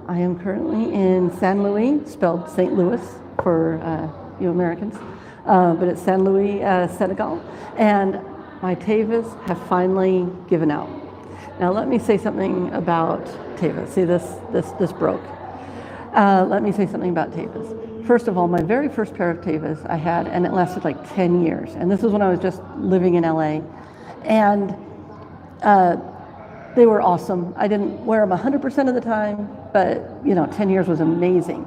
I am currently in San Luis, spelled St. Louis for you Americans, but it's San Luis, Senegal, and my Tevas have finally given out. Now let me say something about Tevas. See, this broke. Let me say something about Tevas. First of all, my very first pair of Tevas I had, and it lasted like 10 years. And this was when I was just living in LA. And they were awesome. I didn't wear them 100% of the time, but 10 years was amazing.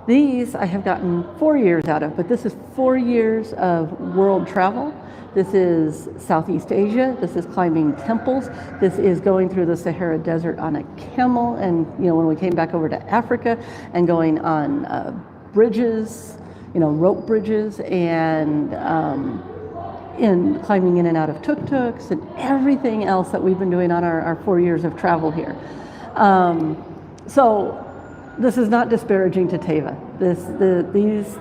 These I have gotten 4 years out of, but this is 4 years of world travel. This is Southeast Asia. This is climbing temples. This is going through the Sahara Desert on a camel. And when we came back over to Africa and going on bridges, rope bridges, and in climbing in and out of tuk-tuks and everything else that we've been doing on our 4 years of travel here. So this is not disparaging to Teva.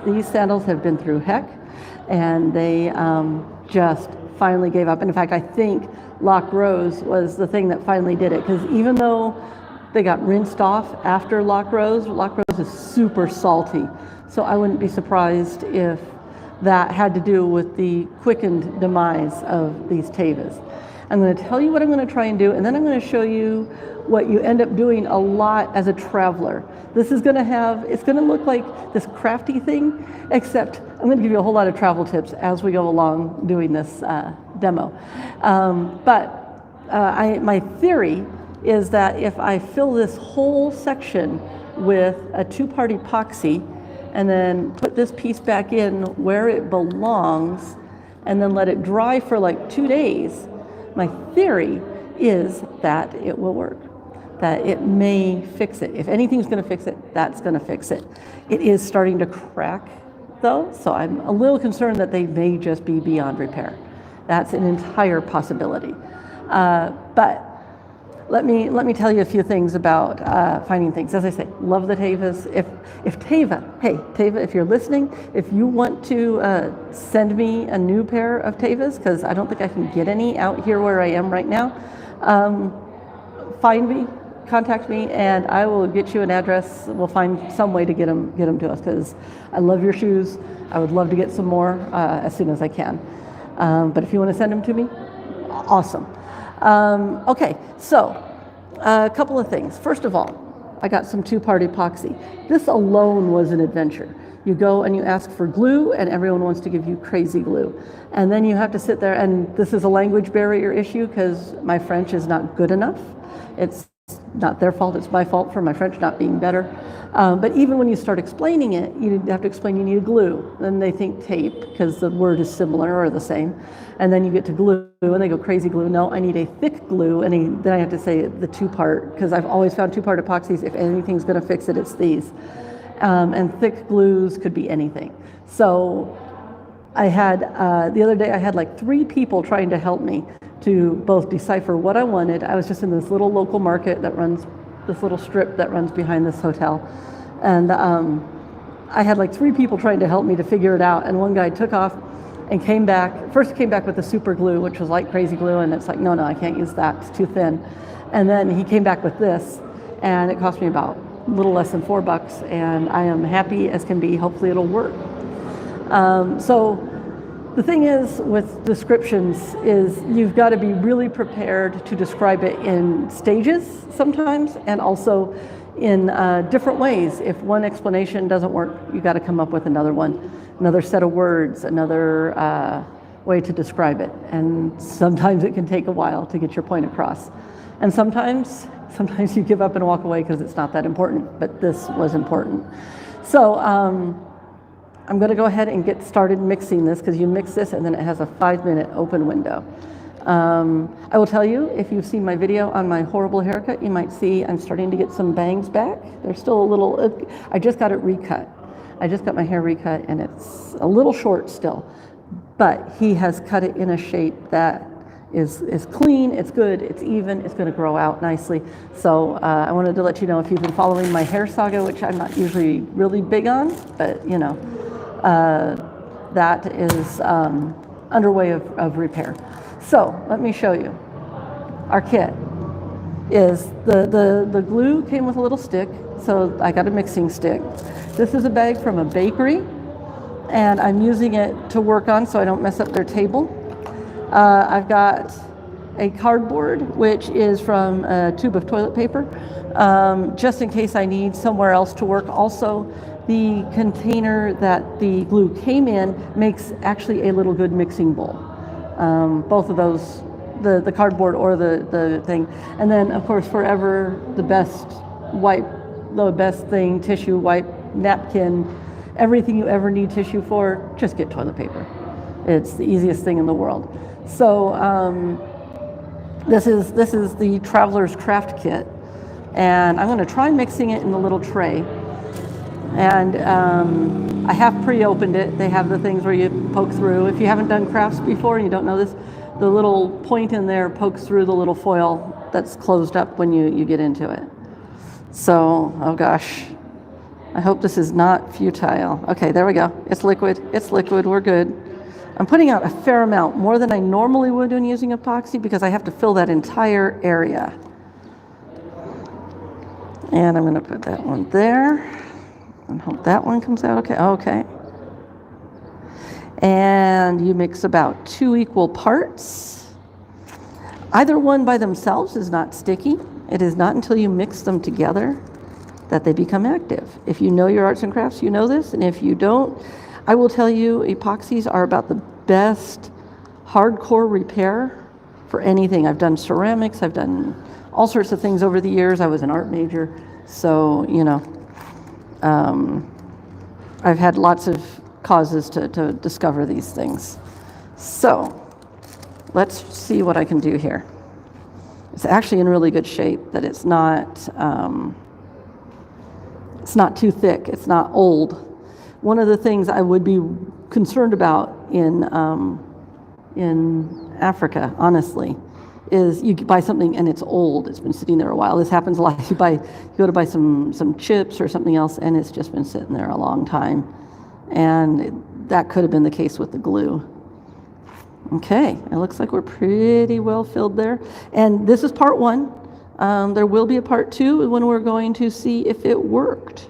These sandals have been through heck, and they just finally gave up. And in fact, I think Loch Rose was the thing that finally did it, because even though they got rinsed off after Loch Rose is super salty. So I wouldn't be surprised if that had to do with the quickened demise of these Tevas. I'm going to tell you what I'm going to try and do, and then I'm going to show you what you end up doing a lot as a traveler. This is going to it's going to look like this crafty thing, except I'm going to give you a whole lot of travel tips as we go along doing this demo. My theory is that if I fill this whole section with a two-part epoxy and then put this piece back in where it belongs and then let it dry for like 2 days, my theory is that it will work, that it may fix it. If anything's going to fix it, that's going to fix it. It is starting to crack, though, so I'm a little concerned that they may just be beyond repair. That's an entire possibility. But let me tell you a few things about finding things. As I say, love the Tevas. If Teva, if you're listening, if you want to send me a new pair of Tevas, because I don't think I can get any out here where I am right now, find me, contact me, and I will get you an address. We'll find some way to get them to us, because I love your shoes. I would love to get some more as soon as I can. But if you want to send them to me, awesome. Okay, so a couple of things. First of all, I got some two-part epoxy. This alone was an adventure. You go and you ask for glue, and everyone wants to give you crazy glue. And then you have to sit there, and this is a language barrier issue because my French is not good enough. It's not their fault, it's my fault for my French not being better. But even when you start explaining it, you have to explain you need glue. Then they think tape, because the word is similar or the same. And then you get to glue, and they go crazy glue. No, I need a thick glue, and then I have to say the two-part, because I've always found two-part epoxies, if anything's gonna fix it, it's these. And thick glues could be anything. So I had, the other day I had like 3 people trying to help me to both decipher what I wanted. I was just in this little local market that runs, this little strip that runs behind this hotel. And I had like 3 people trying to help me to figure it out. And one guy took off and came back. First came back with the super glue, which was like crazy glue. And it's like, no, I can't use that, it's too thin. And then he came back with this, and it cost me about a little less than $4. And I am happy as can be. Hopefully it'll work. So the thing is with descriptions is you've got to be really prepared to describe it in stages sometimes, and also in different ways. If one explanation doesn't work, you got to come up with another one, another set of words, another way to describe it. And sometimes it can take a while to get your point across. And sometimes you give up and walk away because it's not that important, but this was important. So I'm going to go ahead and get started mixing this, because you mix this and then it has a 5-minute open window. I will tell you, if you've seen my video on my horrible haircut, you might see I'm starting to get some bangs back. They're still a little, I just got it recut. I just got my hair recut, and it's a little short still, but he has cut it in a shape that is clean, it's good, it's even, it's going to grow out nicely. So I wanted to let you know, if you've been following my hair saga, which I'm not usually really big on, but that is underway of repair. So let me show you. Our kit is the glue came with a little stick. so I got a mixing stick. This is a bag from a bakery, and I'm using it to work on so I don't mess up their table. I've got a cardboard, which is from a tube of toilet paper, just in case I need somewhere else to work. Also, the container that the glue came in makes actually a little good mixing bowl. Both of those, the cardboard or the thing. And then, of course, forever, the best wipe, the best thing, tissue, wipe, napkin, everything you ever need tissue for, just get toilet paper. It's the easiest thing in the world. So this is the Traveler's Craft Kit. And I'm going to try mixing it in the little tray. And I have pre-opened it. They have the things where you poke through. If you haven't done crafts before and you don't know this, the little point in there pokes through the little foil that's closed up when you get into it. So, oh gosh, I hope this is not futile. Okay, there we go. It's liquid. It's liquid. We're good. I'm putting out a fair amount, more than I normally would when using epoxy, because I have to fill that entire area. And I'm going to put that one there and hope that one comes out okay. Okay. And you mix about 2 equal parts. Either one by themselves is not sticky. It is not until you mix them together that they become active. If you know your arts and crafts, you know this. And if you don't, I will tell you, epoxies are about the best hardcore repair for anything. I've done ceramics. I've done all sorts of things over the years. I was an art major. So, you know, I've had lots of causes to discover these things. So let's see what I can do here. It's actually in really good shape, that it's not too thick, it's not old. One of the things I would be concerned about in Africa, honestly, is you buy something and it's old. It's been sitting there a while. This happens a lot. You go to buy some chips or something else, and it's just been sitting there a long time. And that could have been the case with the glue. Okay, it looks like we're pretty well filled there. And this is part 1. There will be a part 2 when we're going to see if it worked.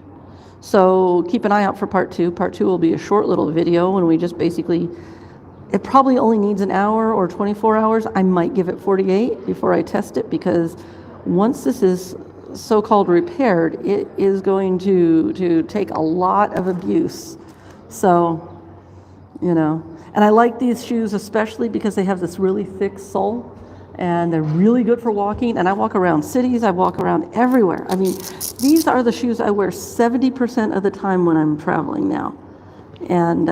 So keep an eye out for part 2. Part 2 will be a short little video when we just basically, it probably only needs an hour or 24 hours. I might give it 48 before I test it, because once this is so-called repaired, it is going to take a lot of abuse. So, you know, and I like these shoes especially because they have this really thick sole, and they're really good for walking. And I walk around cities, I walk around everywhere. I mean, these are the shoes I wear 70% of the time when I'm traveling now. And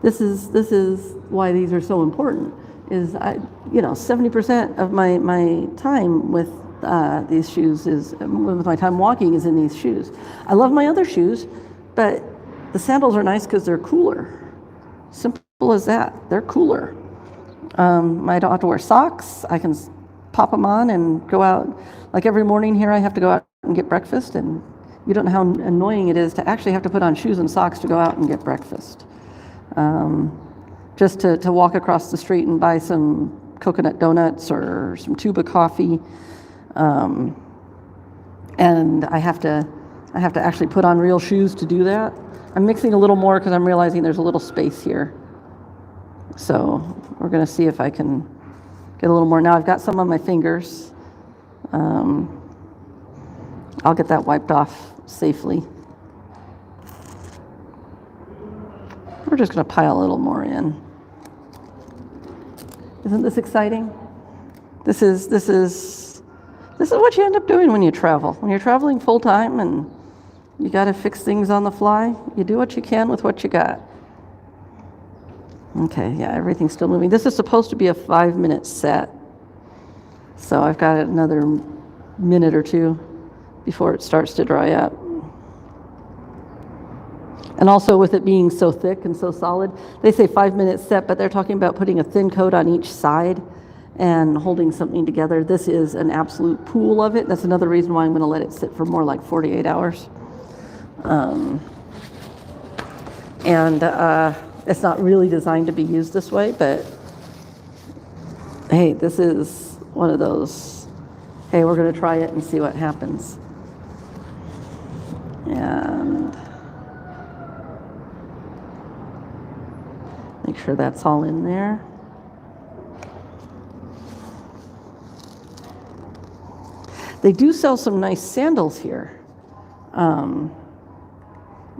this is why these are so important. Is 70% of my time with these shoes with my time walking is in these shoes. I love my other shoes, but the sandals are nice because they're cooler. Simple as that. They're cooler. I don't have to wear socks. I can pop them on and go out. Like every morning here, I have to go out and get breakfast, and you don't know how annoying it is to actually have to put on shoes and socks to go out and get breakfast. Just to walk across the street and buy some coconut donuts or some tuba coffee. And I have to actually put on real shoes to do that. I'm mixing a little more because I'm realizing there's a little space here. So we're going to see if I can get a little more. Now I've got some on my fingers. I'll get that wiped off safely. We're just going to pile a little more in. Isn't this exciting? This is what you end up doing when you travel. When you're traveling full time and you got to fix things on the fly, you do what you can with what you got. Okay, yeah, everything's still moving. This is supposed to be a 5-minute set. So I've got another minute or 2 before it starts to dry up. And also with it being so thick and so solid, they say 5-minute set, but they're talking about putting a thin coat on each side and holding something together. This is an absolute pool of it. That's another reason why I'm going to let it sit for more like 48 hours. It's not really designed to be used this way, but hey, this is one of those, Okay, we're going to try it and see what happens. And make sure that's all in there. They do sell some nice sandals here.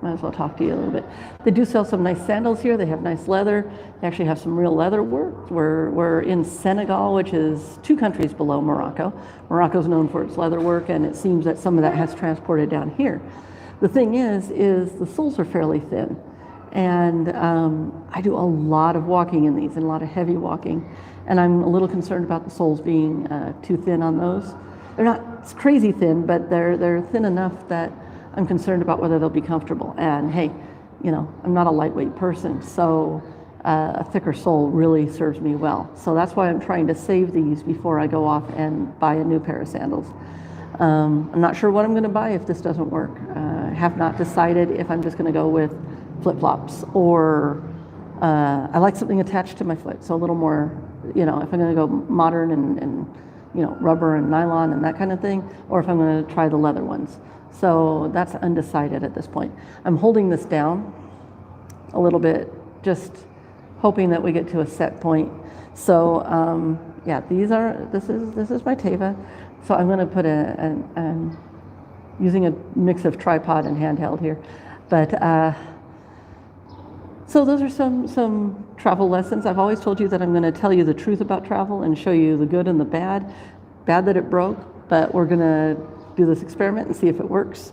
Might as well talk to you a little bit. They do sell some nice sandals here. They have nice leather. They actually have some real leather work. We're in Senegal, which is 2 countries below Morocco. Morocco's known for its leather work, and it seems that some of that has transported down here. The thing is the soles are fairly thin. And I do a lot of walking in these, and a lot of heavy walking. And I'm a little concerned about the soles being too thin on those. They're not crazy thin, but they're thin enough that I'm concerned about whether they'll be comfortable. And hey, you know, I'm not a lightweight person, so a thicker sole really serves me well. So that's why I'm trying to save these before I go off and buy a new pair of sandals. I'm not sure what I'm going to buy if this doesn't work. I have not decided if I'm just going to go with flip-flops or I like something attached to my foot, so a little more, you know, if I'm going to go modern and you know, rubber and nylon and that kind of thing, or if I'm going to try the leather ones. So that's undecided at this point. I'm holding this down a little bit, just hoping that we get to a set point. So yeah, this is my Teva. So I'm going to put using a mix of tripod and handheld here, but so those are some travel lessons. I've always told you that I'm going to tell you the truth about travel and show you the good and the bad. Bad that it broke, but we're going to do this experiment and see if it works.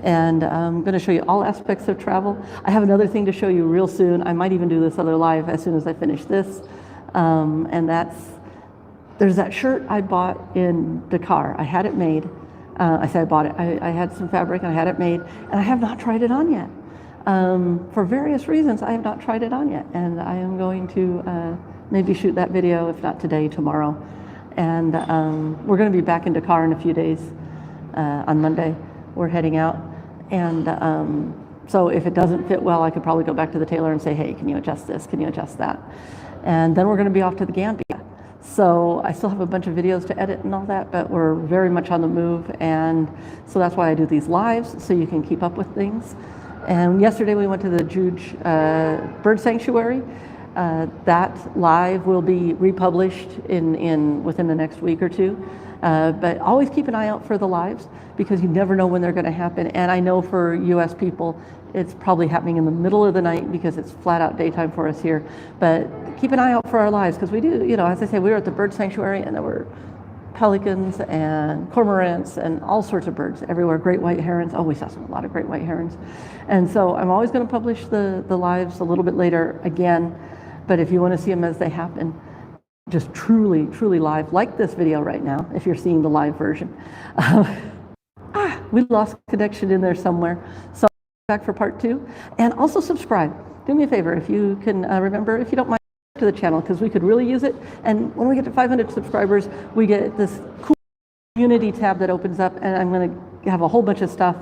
And I'm going to show you all aspects of travel. I have another thing to show you real soon. I might even do this other live as soon as I finish this. And there's that shirt I bought in Dakar. I had it made. I say I bought it. I had some fabric and I had it made, and I have not tried it on yet. For various reasons, I have not tried it on yet. And I am going to maybe shoot that video, if not today, tomorrow. And we're going to be back in Dakar in a few days. On Monday, we're heading out. And so if it doesn't fit well, I could probably go back to the tailor and say, hey, can you adjust this? Can you adjust that? And then we're going to be off to the Gambia. So I still have a bunch of videos to edit and all that, but we're very much on the move. And so that's why I do these lives, so you can keep up with things. And yesterday we went to the Juge Bird Sanctuary. That live will be republished within the next week or two. But always keep an eye out for the lives, because you never know when they're going to happen. And I know for US people, it's probably happening in the middle of the night because it's flat out daytime for us here. But keep an eye out for our lives, because we do, you know, as I say, we were at the bird sanctuary and there were pelicans and cormorants and all sorts of birds everywhere. Great white herons. Oh, we saw a lot of great white herons. And so I'm always going to publish the lives a little bit later again. But if you want to see them as they happen, just truly, truly live, like this video right now, if you're seeing the live version. We lost connection in there somewhere. So back for part 2. And also subscribe. Do me a favor, if you can remember, if you don't mind, to the channel, because we could really use it. And when we get to 500 subscribers, we get this cool community tab that opens up, and I'm going to have a whole bunch of stuff,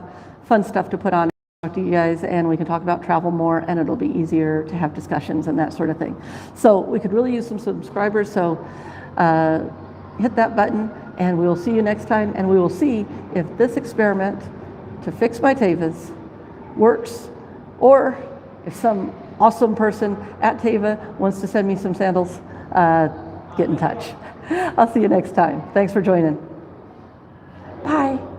fun stuff to put on, talk to you guys, and we can talk about travel more, and it'll be easier to have discussions and that sort of thing. So we could really use some subscribers, so hit that button, and we will see you next time, and we will see if this experiment to fix my Tevas works, or if some awesome person at Teva wants to send me some sandals, get in touch. I'll see you next time. Thanks for joining. Bye.